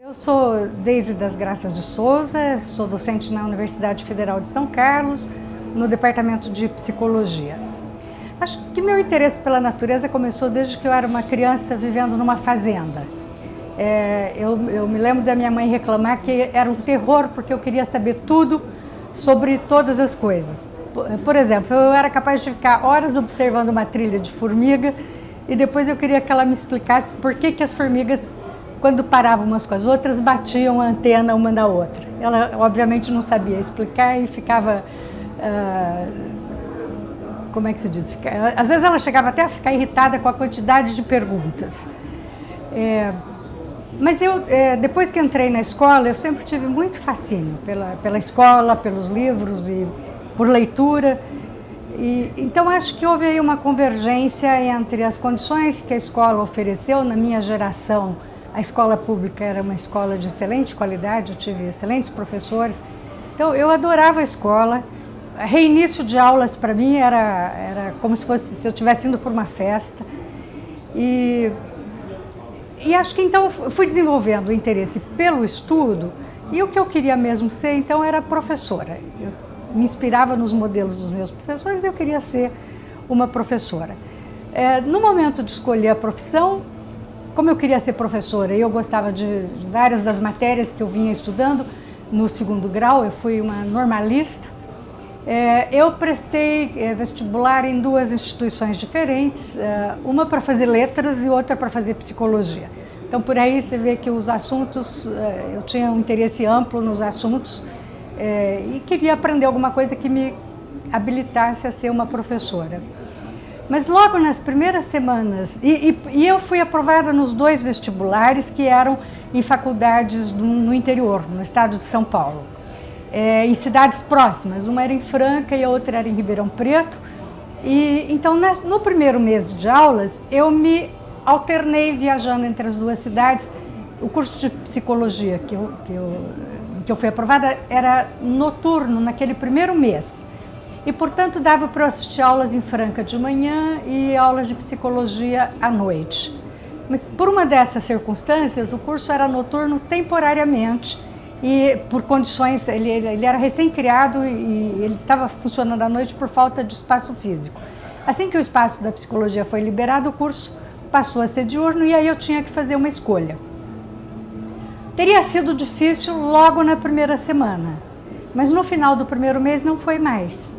Eu sou Deise das Graças de Souza, sou docente na Universidade Federal de São Carlos, no Departamento de Psicologia. Acho que meu interesse pela natureza começou desde que eu era uma criança vivendo numa fazenda. Eu me lembro da minha mãe reclamar que era um terror porque eu queria saber tudo sobre todas as coisas. Por exemplo, eu era capaz de ficar horas observando uma trilha de formiga e depois eu queria que ela me explicasse por que as formigas, quando paravam umas com as outras, batiam a antena uma na outra. Ela, obviamente, não sabia explicar e ficava... como é que se diz? Às vezes ela chegava até a ficar irritada com a quantidade de perguntas. Mas eu, depois que entrei na escola, eu sempre tive muito fascínio pela escola, pelos livros e por leitura. Então acho que houve aí uma convergência entre as condições que a escola ofereceu. Na minha geração, a escola pública era uma escola de excelente qualidade, eu tive excelentes professores. Então eu adorava a escola. Reinício de aulas para mim era como se eu estivesse indo por uma festa. E acho que então fui desenvolvendo o interesse pelo estudo, e o que eu queria mesmo ser então era professora. Eu me inspirava nos modelos dos meus professores e eu queria ser uma professora. No momento de escolher a profissão, como eu queria ser professora e eu gostava de várias das matérias que eu vinha estudando no segundo grau, eu fui uma normalista. Eu prestei vestibular em duas instituições diferentes, uma para fazer letras e outra para fazer psicologia. Então, por aí você vê que os assuntos, eu tinha um interesse amplo nos assuntos e queria aprender alguma coisa que me habilitasse a ser uma professora. Mas logo nas primeiras semanas, e eu fui aprovada nos dois vestibulares que eram em faculdades no interior, no estado de São Paulo. Em cidades próximas, uma era em Franca e a outra era em Ribeirão Preto. Então, no primeiro mês de aulas, eu me alternei viajando entre as duas cidades. O curso de psicologia que eu fui aprovada era noturno naquele primeiro mês. E, portanto, dava para eu assistir aulas em Franca de manhã e aulas de psicologia à noite. Mas, por uma dessas circunstâncias, o curso era noturno temporariamente. E por condições, ele era recém-criado e ele estava funcionando à noite por falta de espaço físico. Assim que o espaço da psicologia foi liberado, o curso passou a ser diurno e aí eu tinha que fazer uma escolha. Teria sido difícil logo na primeira semana, mas no final do primeiro mês não foi mais.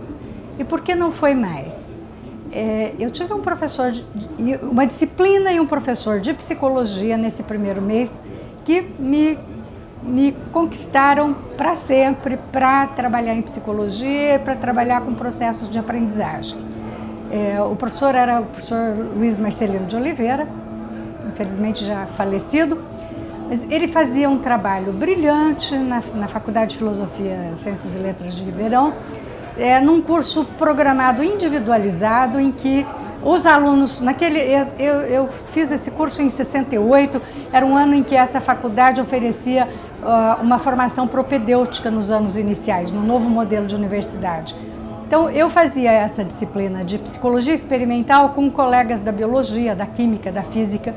E por que não foi mais? Eu tive um professor, uma disciplina e um professor de psicologia nesse primeiro mês que me conquistaram para sempre para trabalhar em psicologia e para trabalhar com processos de aprendizagem. O professor era o professor Luiz Marcelino de Oliveira, infelizmente já falecido, mas ele fazia um trabalho brilhante na Faculdade de Filosofia, Ciências e Letras de Ribeirão, num curso programado individualizado em que os alunos, eu fiz esse curso em 68, era um ano em que essa faculdade oferecia uma formação propedêutica nos anos iniciais, no novo modelo de universidade. Então, eu fazia essa disciplina de psicologia experimental com colegas da biologia, da química, da física,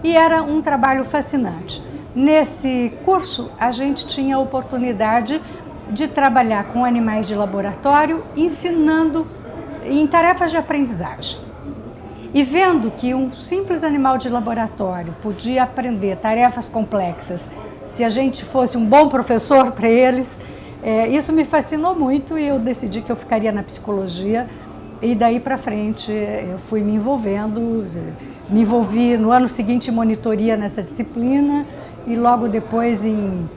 e era um trabalho fascinante. Nesse curso, a gente tinha a oportunidade de trabalhar com animais de laboratório, ensinando em tarefas de aprendizagem. E vendo que um simples animal de laboratório podia aprender tarefas complexas se a gente fosse um bom professor para eles, isso me fascinou muito e eu decidi que eu ficaria na psicologia. E daí para frente eu fui me envolvi no ano seguinte em monitoria nessa disciplina e logo depois em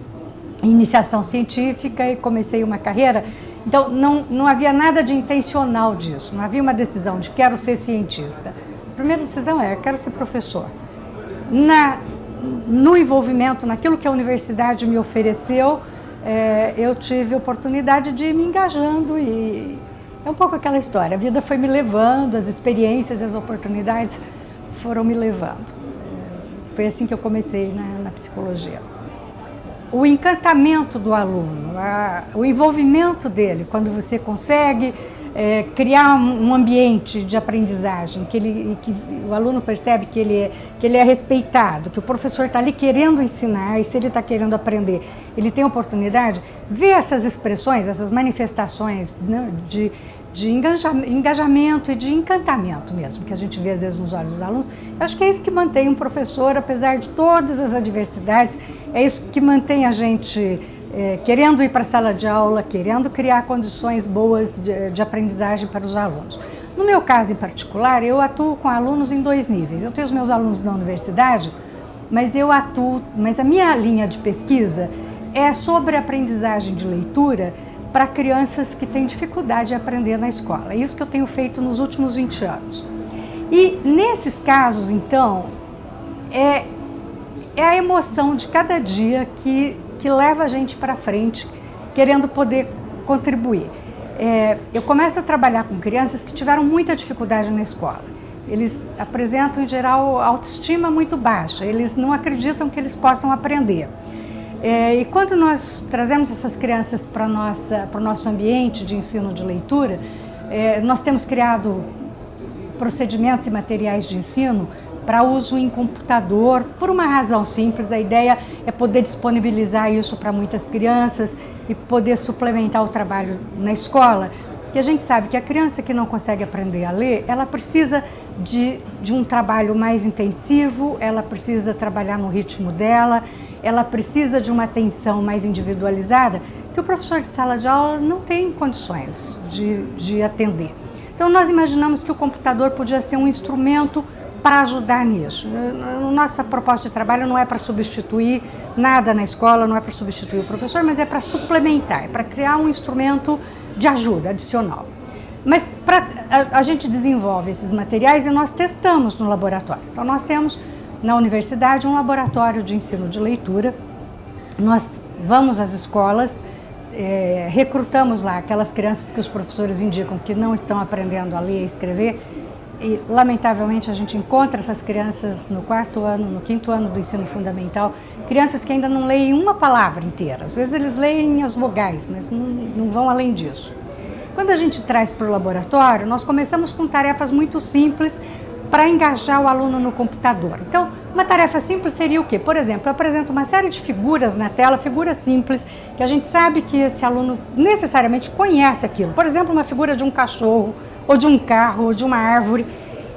iniciação científica e comecei uma carreira. Então não havia nada de intencional disso, não havia uma decisão de quero ser cientista. A primeira decisão quero ser professor. No envolvimento, naquilo que a universidade me ofereceu, eu tive a oportunidade de ir me engajando e é um pouco aquela história. A vida foi me levando, as experiências, as oportunidades foram me levando. Foi assim que eu comecei na psicologia. O encantamento do aluno, o envolvimento dele, quando você consegue criar um ambiente de aprendizagem, que o aluno percebe que ele é respeitado, que o professor está ali querendo ensinar, e se ele está querendo aprender, ele tem oportunidade, ver essas expressões, essas manifestações, né, de engajamento e de encantamento mesmo, que a gente vê às vezes nos olhos dos alunos. Eu acho que é isso que mantém um professor, apesar de todas as adversidades, é isso que mantém a gente querendo ir para a sala de aula, querendo criar condições boas de aprendizagem para os alunos. No meu caso em particular, eu atuo com alunos em 2 níveis. Eu tenho os meus alunos da universidade, mas a minha linha de pesquisa é sobre aprendizagem de leitura para crianças que têm dificuldade de aprender na escola. É isso que eu tenho feito nos últimos 20 anos. E nesses casos, então, é a emoção de cada dia que leva a gente para frente, querendo poder contribuir. Eu começo a trabalhar com crianças que tiveram muita dificuldade na escola. Eles apresentam, em geral, autoestima muito baixa, eles não acreditam que eles possam aprender. E quando nós trazemos essas crianças para o nosso ambiente de ensino de leitura, nós temos criado procedimentos e materiais de ensino para uso em computador, por uma razão simples. A ideia é poder disponibilizar isso para muitas crianças e poder suplementar o trabalho na escola, que a gente sabe que a criança que não consegue aprender a ler, ela precisa de um trabalho mais intensivo, ela precisa trabalhar no ritmo dela, ela precisa de uma atenção mais individualizada, que o professor de sala de aula não tem condições de atender. Então nós imaginamos que o computador podia ser um instrumento para ajudar nisso. Nossa proposta de trabalho não é para substituir nada na escola, não é para substituir o professor, mas é para suplementar, é para criar um instrumento de ajuda adicional. Mas a gente desenvolve esses materiais e nós testamos no laboratório. Então nós temos na universidade um laboratório de ensino de leitura, nós vamos às escolas, recrutamos lá aquelas crianças que os professores indicam que não estão aprendendo a ler e escrever, e lamentavelmente a gente encontra essas crianças no 4º ano, no 5º ano do ensino fundamental, crianças que ainda não leem uma palavra inteira. Às vezes eles leem as vogais, mas não vão além disso. Quando a gente traz para o laboratório, nós começamos com tarefas muito simples para engajar o aluno no computador. Então, uma tarefa simples seria o quê? Por exemplo, eu apresento uma série de figuras na tela, figuras simples, que a gente sabe que esse aluno necessariamente conhece aquilo. Por exemplo, uma figura de um cachorro, ou de um carro, ou de uma árvore.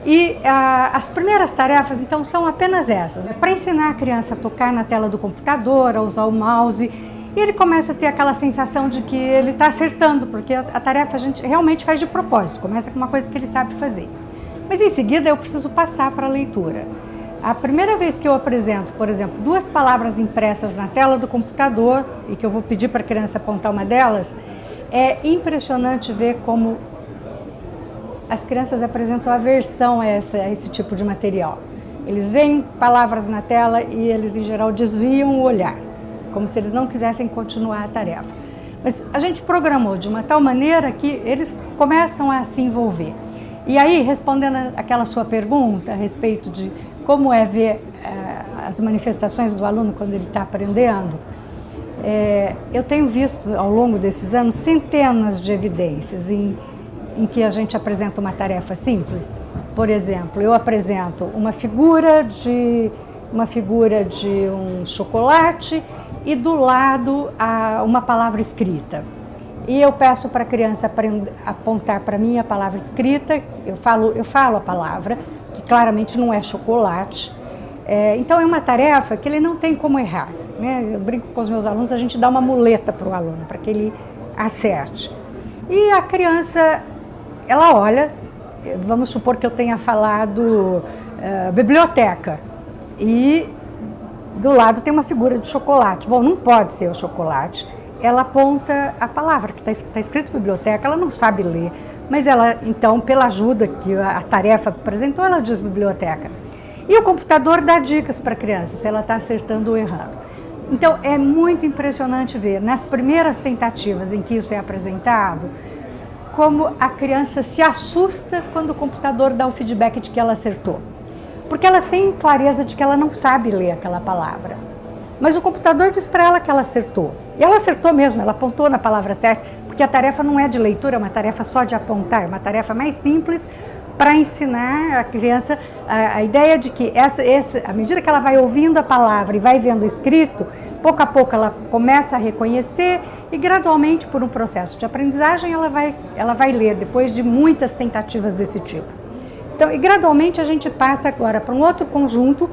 E as primeiras tarefas, então, são apenas essas. Para ensinar a criança a tocar na tela do computador, a usar o mouse, e ele começa a ter aquela sensação de que ele está acertando, porque a tarefa a gente realmente faz de propósito, começa com uma coisa que ele sabe fazer. Mas em seguida eu preciso passar para a leitura. A primeira vez que eu apresento, por exemplo, 2 palavras impressas na tela do computador, e que eu vou pedir para a criança apontar uma delas, é impressionante ver como as crianças apresentam aversão a esse tipo de material. Eles veem palavras na tela e eles, em geral, desviam o olhar, como se eles não quisessem continuar a tarefa. Mas a gente programou de uma tal maneira que eles começam a se envolver. E aí, respondendo aquela sua pergunta a respeito de como é ver as manifestações do aluno quando ele está aprendendo, eu tenho visto ao longo desses anos centenas de evidências em que a gente apresenta uma tarefa simples. Por exemplo, eu apresento uma figura de um chocolate e do lado uma palavra escrita. E eu peço para a criança apontar para mim a palavra escrita, eu falo a palavra, que claramente não é chocolate. Então é uma tarefa que ele não tem como errar, né? Eu brinco com os meus alunos, a gente dá uma muleta para o aluno, para que ele acerte. E a criança, ela olha, vamos supor que eu tenha falado biblioteca, e do lado tem uma figura de chocolate. Bom, não pode ser o chocolate. Ela aponta a palavra, que está escrito biblioteca, ela não sabe ler, mas ela, então, pela ajuda que a tarefa apresentou, ela diz biblioteca. E o computador dá dicas para a criança, se ela está acertando ou errando. Então, é muito impressionante ver, nas primeiras tentativas em que isso é apresentado, como a criança se assusta quando o computador dá o feedback de que ela acertou. Porque ela tem clareza de que ela não sabe ler aquela palavra. Mas o computador diz para ela que ela acertou. E ela acertou mesmo, ela apontou na palavra certa, porque a tarefa não é de leitura, é uma tarefa só de apontar, é uma tarefa mais simples para ensinar a criança a ideia de que à medida que ela vai ouvindo a palavra e vai vendo escrito, pouco a pouco ela começa a reconhecer e gradualmente, por um processo de aprendizagem, ela vai ler, depois de muitas tentativas desse tipo. Então, e gradualmente a gente passa agora para um outro conjunto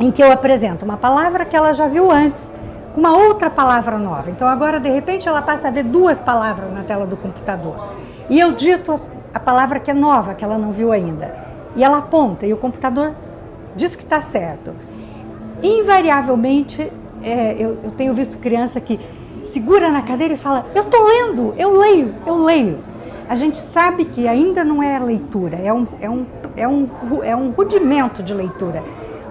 em que eu apresento uma palavra que ela já viu antes, com uma outra palavra nova. Então agora, de repente, ela passa a ver duas palavras na tela do computador. E eu dito a palavra que é nova, que ela não viu ainda. E ela aponta, e o computador diz que está certo. Invariavelmente, eu tenho visto criança que segura na cadeira e fala, eu estou lendo, eu leio. A gente sabe que ainda não é leitura, é um rudimento de leitura.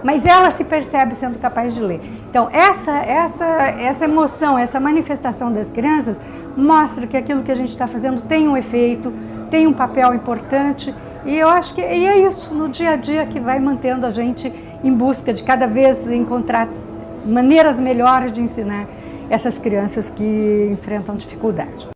Mas ela se percebe sendo capaz de ler. Então, essa emoção, essa manifestação das crianças mostra que aquilo que a gente está fazendo tem um efeito, tem um papel importante, e eu acho que é isso no dia a dia que vai mantendo a gente em busca de cada vez encontrar maneiras melhores de ensinar essas crianças que enfrentam dificuldade.